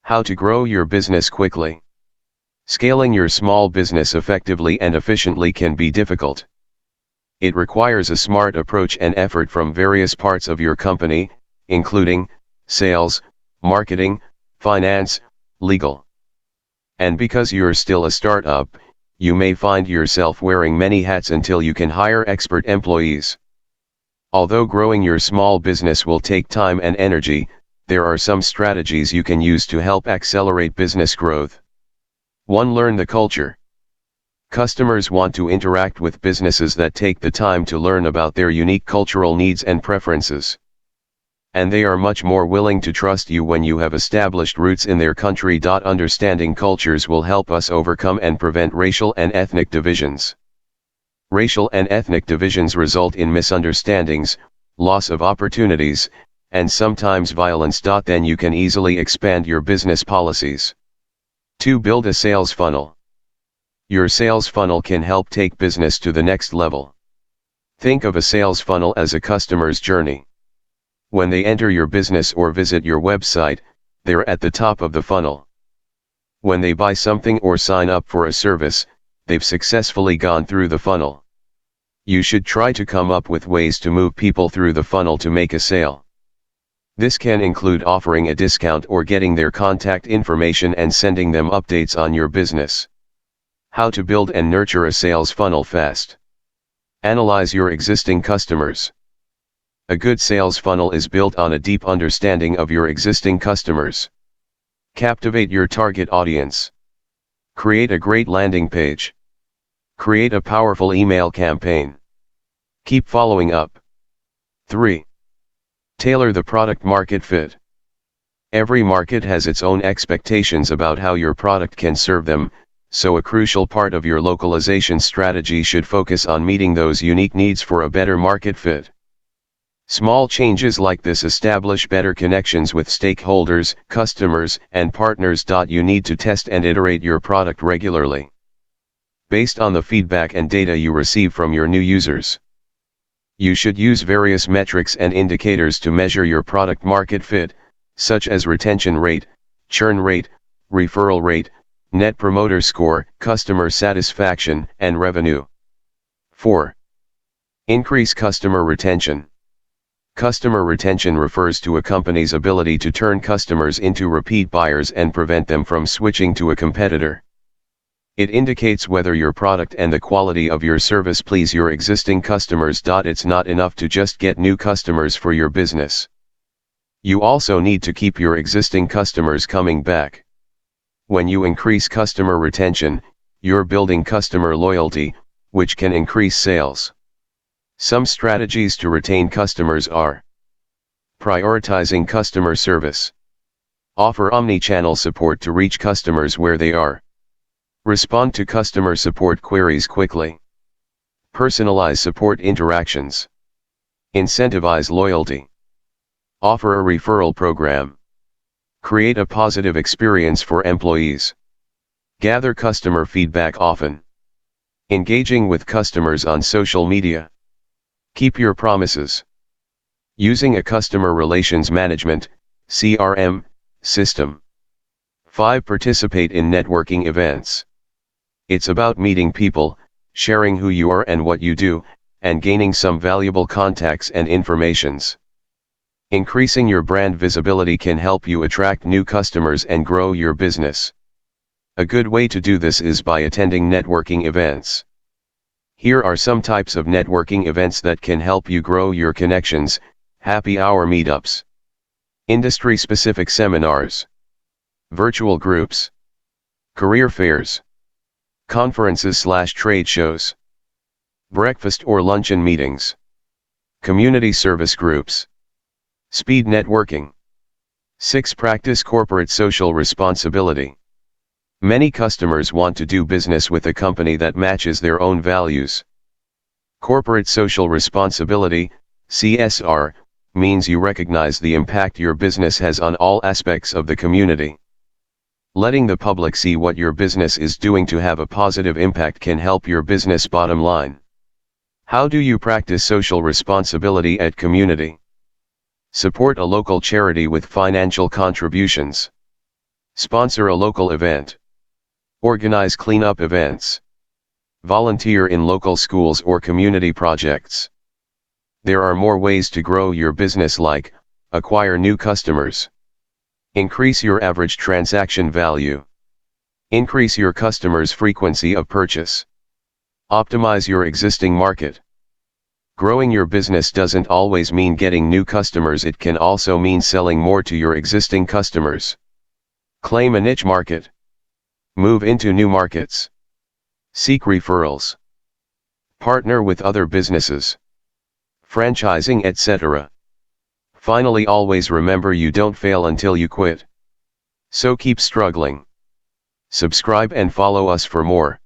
How to grow your business quickly. Scaling your small business effectively and efficiently can be difficult. It requires a smart approach and effort from various parts of your company, including sales, marketing, finance, legal. And because you're still a startup, you may find yourself wearing many hats until you can hire expert employees. Although growing your small business will take time and energy, there are some strategies you can use to help accelerate business growth. 1. Learn the culture. Customers want to interact with businesses that take the time to learn about their unique cultural needs and preferences. And they are much more willing to trust you when you have established roots in their country. Understanding cultures will help us overcome and prevent racial and ethnic divisions. Racial and ethnic divisions result in misunderstandings, loss of opportunities, and sometimes violence. Then you can easily expand your business policies. 2. Build a sales funnel. Your sales funnel can help take business to the next level. Think of a sales funnel as a customer's journey. When they enter your business or visit your website, they're at the top of the funnel. When they buy something or sign up for a service, they've successfully gone through the funnel. You should try to come up with ways to move people through the funnel to make a sale. This can include offering a discount or getting their contact information and sending them updates on your business. How to build and nurture a sales funnel fast. Analyze your existing customers. A good sales funnel is built on a deep understanding of your existing customers. Captivate your target audience. Create a great landing page. Create a powerful email campaign. Keep following up. 3. Tailor the product market fit. Every market has its own expectations about how your product can serve them, so a crucial part of your localization strategy should focus on meeting those unique needs for a better market fit. Small changes like this establish better connections with stakeholders, customers, and partners. You need to test and iterate your product regularly, based on the feedback and data you receive from your new users. You should use various metrics and indicators to measure your product market fit, such as retention rate, churn rate, referral rate, net promoter score, customer satisfaction, and revenue. 4. Increase customer retention. Customer retention refers to a company's ability to turn customers into repeat buyers and prevent them from switching to a competitor. It indicates whether your product and the quality of your service please your existing customers. It's not enough to just get new customers for your business. You also need to keep your existing customers coming back. When you increase customer retention, you're building customer loyalty, which can increase sales. Some strategies to retain customers are: prioritizing customer service. Offer omni-channel support to reach customers where they are. Respond to customer support queries quickly. Personalize support interactions. Incentivize loyalty. Offer a referral program. Create a positive experience for employees. Gather customer feedback often. Engaging with customers on social media. Keep your promises. Using a customer relations management (CRM) system. 5. Participate in networking events. It's about meeting people, sharing who you are and what you do, and gaining some valuable contacts and informations. Increasing your brand visibility can help you attract new customers and grow your business. A good way to do this is by attending networking events. Here are some types of networking events that can help you grow your connections: happy hour meetups, industry-specific seminars, virtual groups, career fairs, conferences/trade shows, breakfast or luncheon meetings, community service groups, speed networking. 6. Practice corporate social responsibility. Many customers want to do business with a company that matches their own values. Corporate social responsibility, CSR, means you recognize the impact your business has on all aspects of the community. Letting the public see what your business is doing to have a positive impact can help your business bottom line. How do you practice social responsibility at community? Support a local charity with financial contributions. Sponsor a local event. Organize cleanup events. Volunteer in local schools or community projects. There are more ways to grow your business, like acquire new customers, increase your average transaction value, increase your customers' frequency of purchase, optimize your existing market. Growing your business doesn't always mean getting new customers, it can also mean selling more to your existing customers. Claim a niche market. Move into new markets. Seek referrals. Partner with other businesses. Franchising, etc. Finally, always remember, you don't fail until you quit. So keep struggling. Subscribe and follow us for more.